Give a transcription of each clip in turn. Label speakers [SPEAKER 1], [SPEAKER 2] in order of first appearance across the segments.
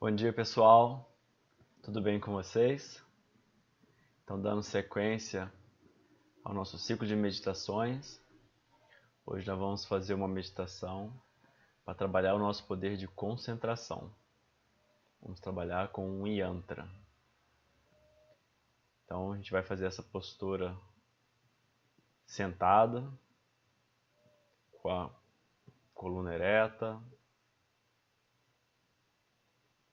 [SPEAKER 1] Bom dia, pessoal. Tudo bem com vocês? Então, dando sequência ao nosso ciclo de meditações, hoje nós vamos fazer uma meditação para trabalhar o nosso poder de concentração. Vamos trabalhar com um yantra. Então, a gente vai fazer essa postura sentada, com a coluna ereta,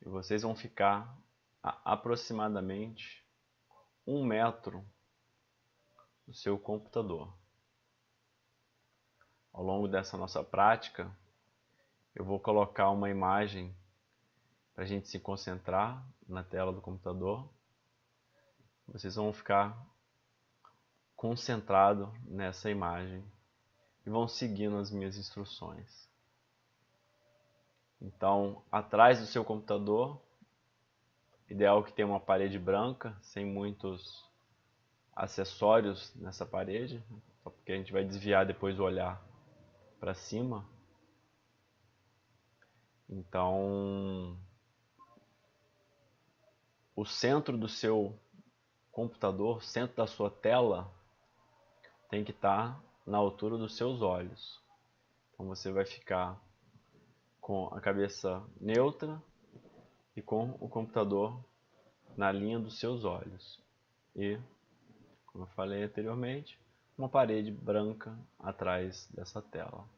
[SPEAKER 1] e vocês vão ficar a aproximadamente 1 metro do seu computador. Ao longo dessa nossa prática, eu vou colocar uma imagem para a gente se concentrar na tela do computador. Vocês vão ficar concentrados nessa imagem e vão seguindo as minhas instruções. Então, atrás do seu computador, ideal que tenha uma parede branca, sem muitos acessórios nessa parede, só porque a gente vai desviar depois o olhar para cima. Então, o centro do seu computador, o centro da sua tela, tem que estar na altura dos seus olhos. Então você vai ficar com a cabeça neutra e com o computador na linha dos seus olhos. E, como eu falei anteriormente, uma parede branca atrás dessa tela.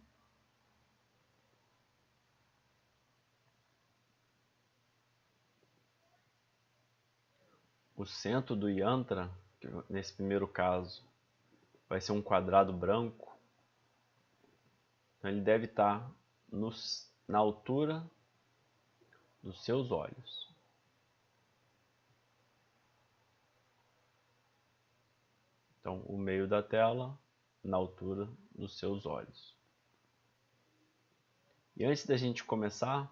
[SPEAKER 1] O centro do yantra, que nesse primeiro caso vai ser um quadrado branco, então ele deve estar na altura dos seus olhos. Então, o meio da tela na altura dos seus olhos. E antes da gente começar,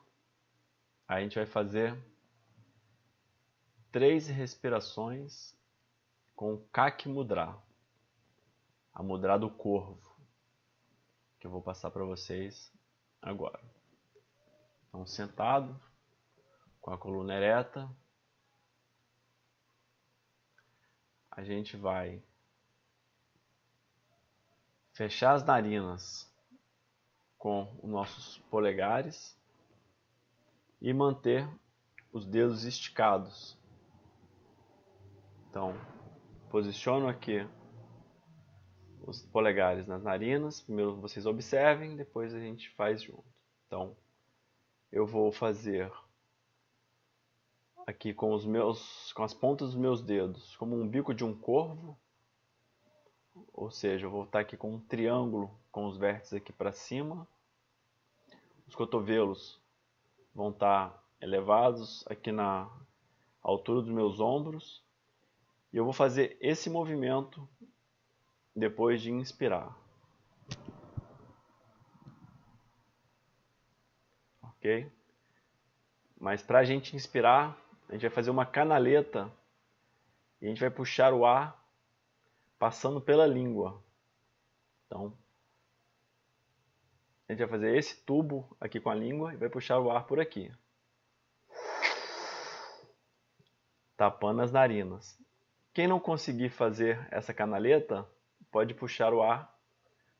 [SPEAKER 1] a gente vai fazer 3 respirações com o Kaki Mudra, a mudra do corvo, que eu vou passar para vocês agora. Então, sentado, com a coluna ereta, a gente vai fechar as narinas com os nossos polegares e manter os dedos esticados. Então, posiciono aqui os polegares nas narinas. Primeiro vocês observem, depois a gente faz junto. Então, eu vou fazer aqui com as pontas dos meus dedos, como um bico de um corvo. Ou seja, eu vou estar aqui com um triângulo com os vértices aqui para cima. Os cotovelos vão estar elevados aqui na altura dos meus ombros. E eu vou fazer esse movimento depois de inspirar. Ok? Mas para a gente inspirar, a gente vai fazer uma canaleta e a gente vai puxar o ar passando pela língua. Então, a gente vai fazer esse tubo aqui com a língua e vai puxar o ar por aqui, tapando as narinas. Quem não conseguir fazer essa canaleta, pode puxar o ar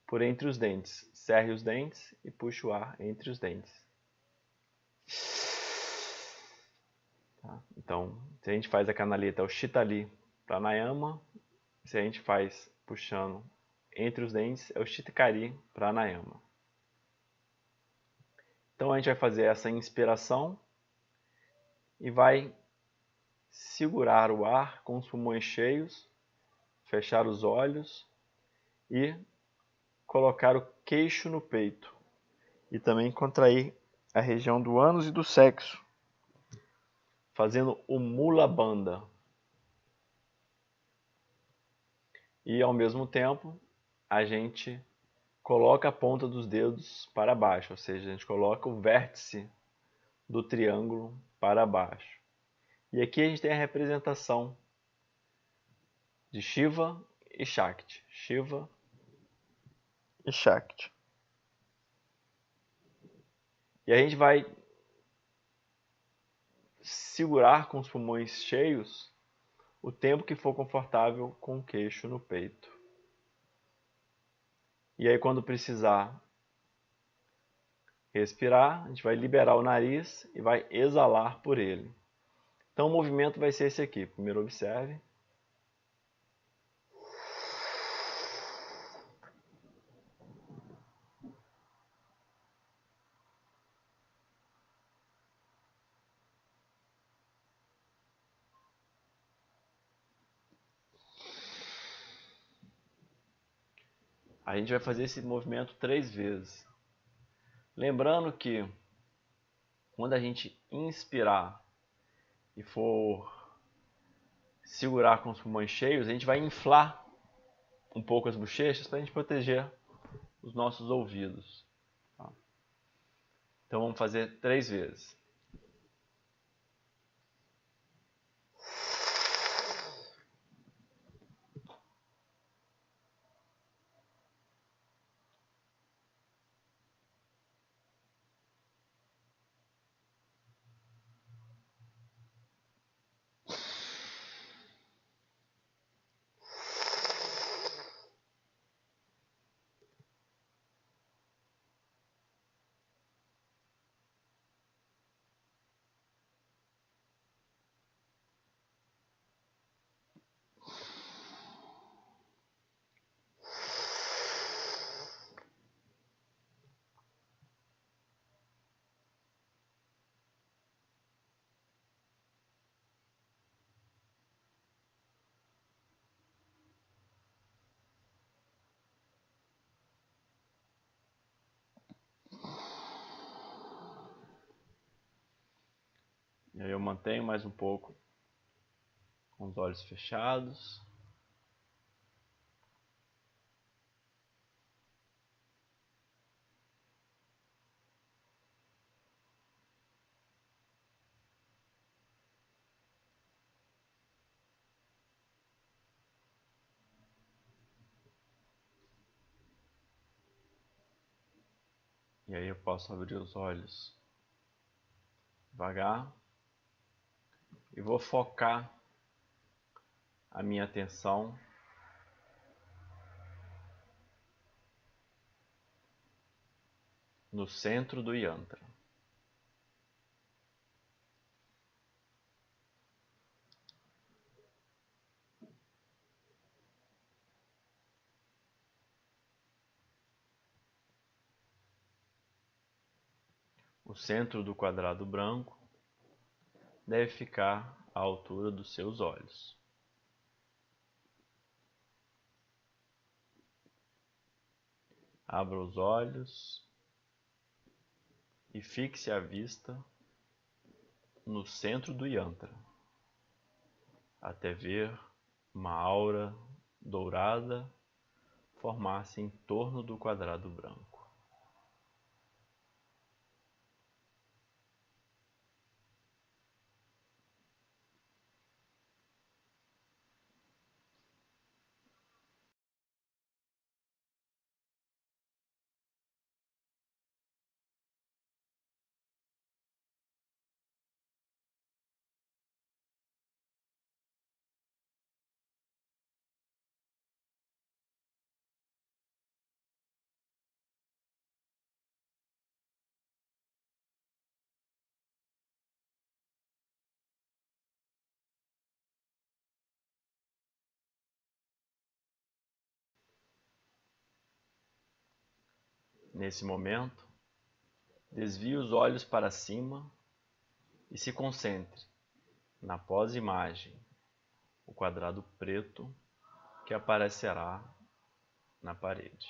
[SPEAKER 1] por entre os dentes. Cerre os dentes e puxe o ar entre os dentes. Tá? Então, se a gente faz a canaleta, é o Shitali Pranayama. Se a gente faz puxando entre os dentes, é o Chitakari Pranayama. Então a gente vai fazer essa inspiração e vai segurar o ar com os pulmões cheios, fechar os olhos e colocar o queixo no peito. E também contrair a região do ânus e do sexo, fazendo o Mula Bandha. E ao mesmo tempo, a gente coloca a ponta dos dedos para baixo, ou seja, a gente coloca o vértice do triângulo para baixo. E aqui a gente tem a representação de Shiva e Shakti. Shiva e Shakti. E a gente vai segurar com os pulmões cheios o tempo que for confortável com o queixo no peito. E aí, quando precisar respirar, a gente vai liberar o nariz e vai exalar por ele. Então o movimento vai ser esse aqui. Primeiro observe. A gente vai fazer esse movimento 3 vezes. Lembrando que quando a gente inspirar e for segurar com os pulmões cheios, a gente vai inflar um pouco as bochechas para a gente proteger os nossos ouvidos. Tá? Então vamos fazer 3 vezes. E aí eu mantenho mais um pouco com os olhos fechados. E aí eu posso abrir os olhos devagar e vou focar a minha atenção no centro do yantra. O centro do quadrado branco deve ficar à altura dos seus olhos. Abra os olhos e fixe a vista no centro do yantra, até ver uma aura dourada formar-se em torno do quadrado branco. Nesse momento, desvie os olhos para cima e se concentre na pós-imagem, o quadrado preto que aparecerá na parede.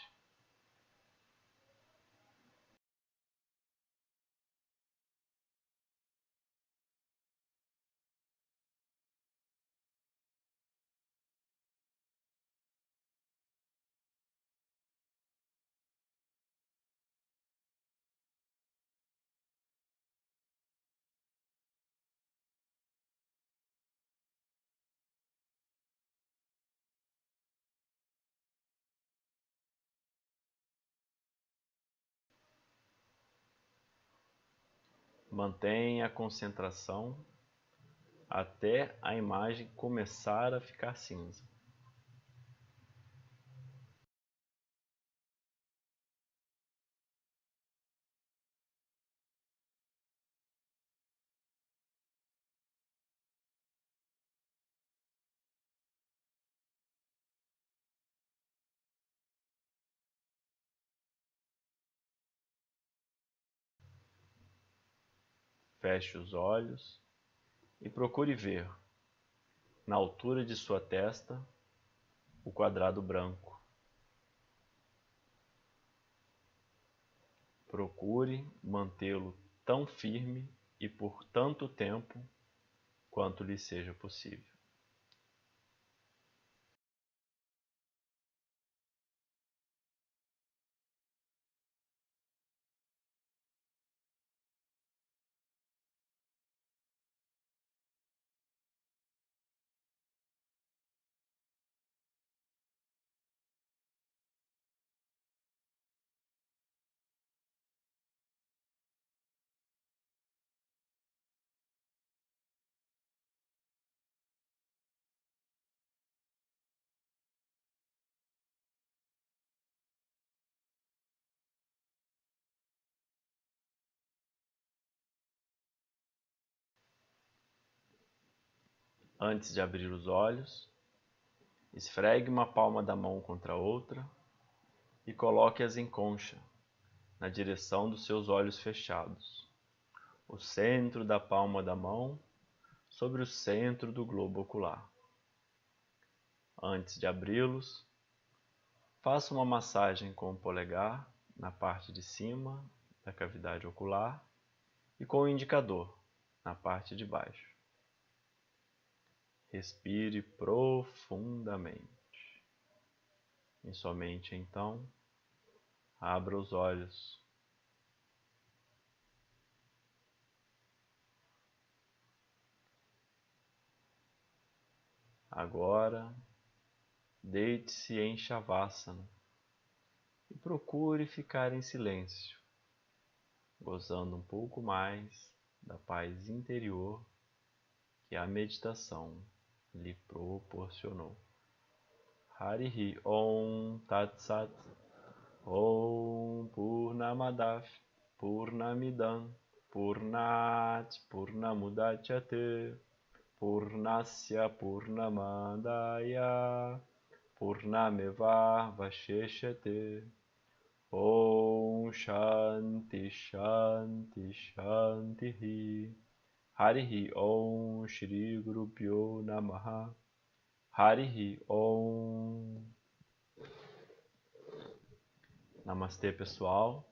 [SPEAKER 1] Mantenha a concentração até a imagem começar a ficar cinza. Feche os olhos e procure ver, na altura de sua testa, o quadrado branco. Procure mantê-lo tão firme e por tanto tempo quanto lhe seja possível. Antes de abrir os olhos, esfregue uma palma da mão contra a outra e coloque-as em concha, na direção dos seus olhos fechados, o centro da palma da mão sobre o centro do globo ocular. Antes de abri-los, faça uma massagem com o polegar na parte de cima da cavidade ocular e com o indicador na parte de baixo. Respire profundamente. E somente então, abra os olhos. Agora, deite-se em Shavasana e procure ficar em silêncio, gozando um pouco mais da paz interior que a meditação lhe proporcionou. Harihi Om Tat Sat Om Purnamadav Purnamidam Purnat Purnamudachyate Purnasya Purnamadaya Purnameva Vasheshate. Om Shanti Shanti Shanti. Harihi Om Shri Guru Pyo Namaha. Harihi Om. Namastê, pessoal.